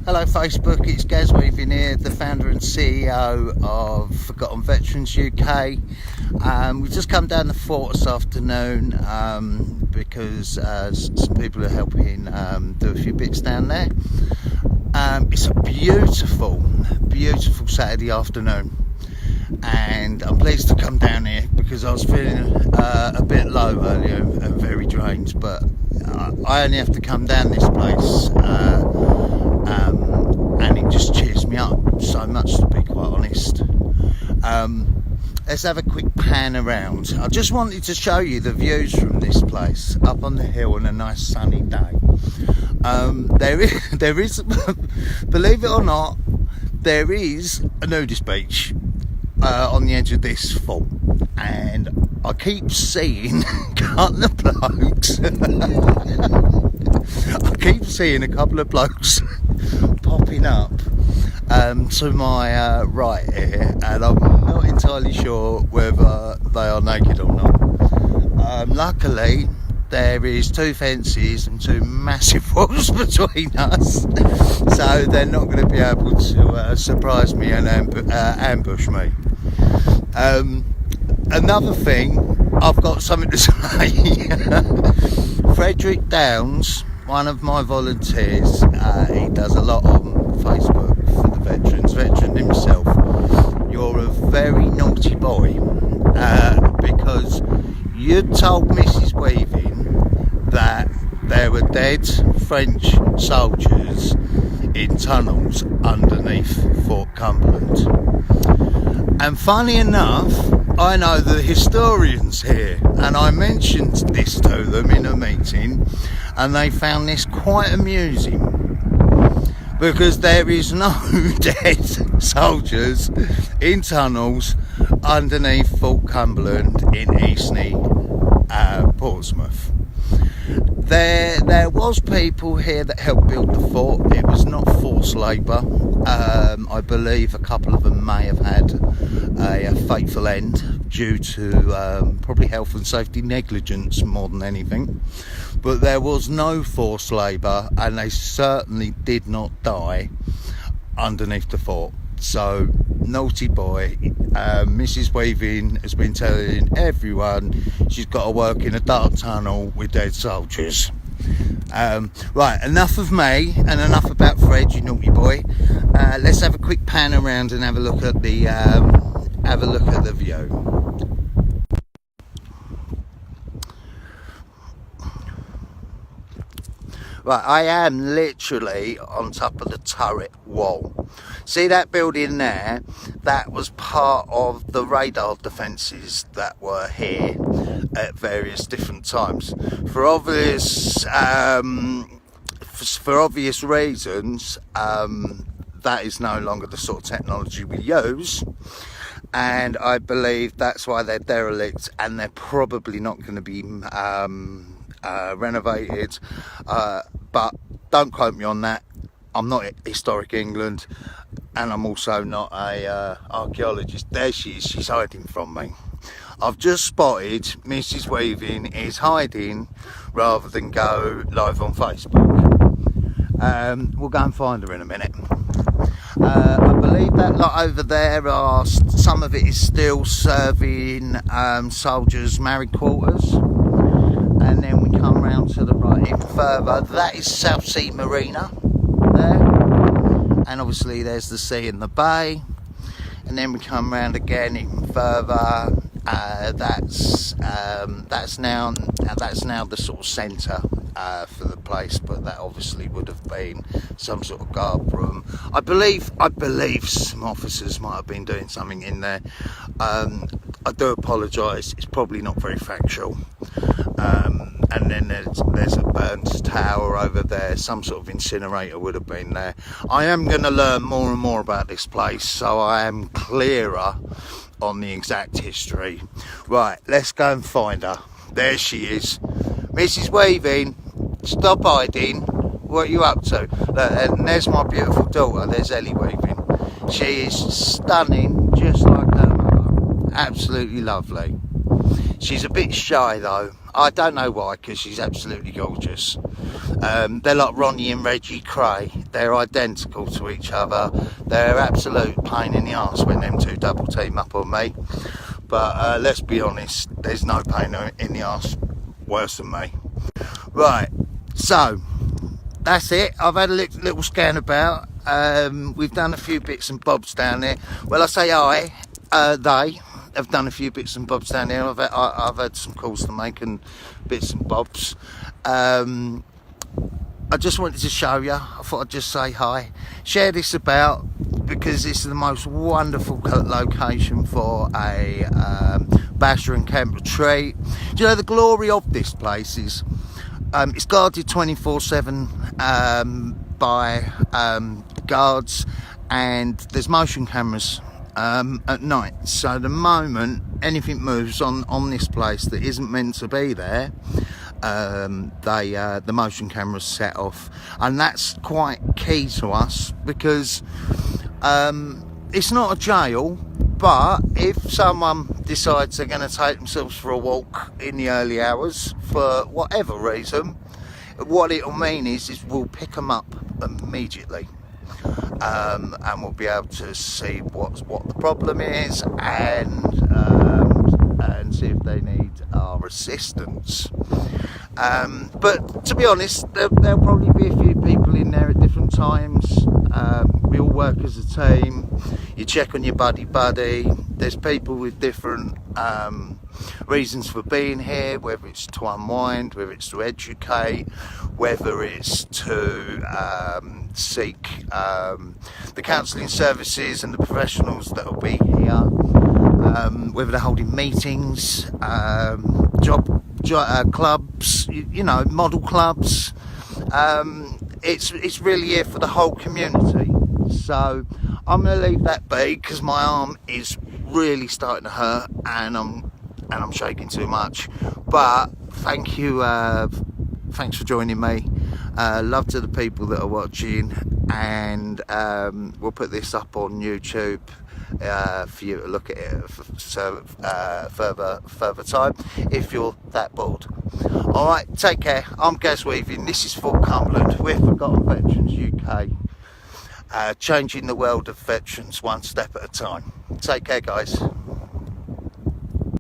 Hello Facebook, it's Gaz Weaving here, the founder and CEO of Forgotten Veterans UK. We've just come down the fort this afternoon because some people are helping do a few bits down there. It's a beautiful Saturday afternoon, and I'm pleased to come down here because I was feeling a bit low earlier and very drained, but I only have to come down this place and it just cheers me up so much, to be quite honest. Let's have a quick pan around. I just wanted to show you the views from this place up on the hill on a nice sunny day. There is believe it or not, there is a nudist beach on the edge of this fort, and I keep seeing a couple of blokes popping up to my right here, and I'm not entirely sure whether they are naked or not. Luckily there is two fences and two massive walls between us, so they're not going to be able to surprise me and ambush me. Another thing, I've got something to say. Frederick Downs, one of my volunteers, he does a lot on Facebook for the veteran himself. You're a very naughty boy, because you told Mrs. Weaving that there were dead French soldiers in tunnels underneath Fort Cumberland. And funny enough, I know the historians here, and I mentioned this to them in a meeting, and they found this quite amusing, because there is no dead soldiers in tunnels underneath Fort Cumberland in Eastney, Portsmouth. There was people here that helped build the fort. It was not forced labour. I believe a couple of them may have had a fateful end due to probably health and safety negligence more than anything. But there was no forced labour, and they certainly did not die underneath the fort. So, naughty boy. Mrs. Weaving has been telling everyone she's got to work in a dark tunnel with dead soldiers. Right, enough of me and enough about Fred, you naughty boy. Let's have a quick pan around and have a look at the view. Right, I am literally on top of the turret wall. See that building there? That was part of the radar defences that were here at various different times. For obvious reasons, that is no longer the sort of technology we use. And I believe that's why they're derelict, and they're probably not going to be renovated, but don't quote me on that. I'm not Historic England, and I'm also not a archaeologist. There she is, she's hiding from me. I've just spotted Mrs. Weaving is hiding rather than go live on Facebook. We'll go and find her in a minute. I believe that lot over there are, some of it is still serving soldiers' married quarters. And then we come round to the right even further. That is South Sea Marina there, and obviously there's the sea and the bay. And then we come round again even further. That's now the sort of centre for the place, but that obviously would have been some sort of guard room. I believe some officers might have been doing something in there. I do apologise, it's probably not very factual. And then there's a burnt tower over there. Some sort of incinerator would have been there. I am going to learn more and more about this place, so I am clearer on the exact history. Right, let's go and find her. There she is. Mrs. Weaving, stop hiding. What are you up to? Look, and there's my beautiful daughter. There's Ellie Weaving. She is stunning, just like her mother. Absolutely lovely. She's a bit shy though. I don't know why, because she's absolutely gorgeous. They're like Ronnie and Reggie Cray. They're identical to each other. They're absolute pain in the arse when them two double team up on me. But let's be honest, there's no pain in the arse worse than me. Right, so that's it. I've had a little scan about. We've done a few bits and bobs down there. Well, I say they have done a few bits and bobs down there. I've had some calls to make and bits and bobs. I just wanted to show you. I thought I'd just say hi, share this about, because this is the most wonderful location for a basher and camp retreat. Do you know the glory of this place is it's guarded 24/7 by guards, and there's motion cameras at night. So the moment anything moves on this place that isn't meant to be there, the motion cameras set off, and that's quite key to us, because it's not a jail, but if someone decides they're going to take themselves for a walk in the early hours for whatever reason, what it'll mean is we'll pick them up immediately, and we'll be able to see what the problem is, and see if they need our assistance. But to be honest, there'll probably be a few people in there at different times. We all work as a team. You check on your buddy. There's people with different reasons for being here, whether it's to unwind, whether it's to educate, whether it's to seek the counselling services and the professionals that will be here, whether they're holding meetings, clubs, you know, model clubs. It's really here for the whole community. So I'm going to leave that be, because my arm is really starting to hurt, and I'm shaking too much. But thank you, thanks for joining me. Love to the people that are watching, and we'll put this up on YouTube for you to look at it further time if you're that bored. Alright, take care. I'm Gaz Weaving. This is Fort Cumberland. We're Forgotten Veterans UK, changing the world of veterans one step at a time. Take care, guys.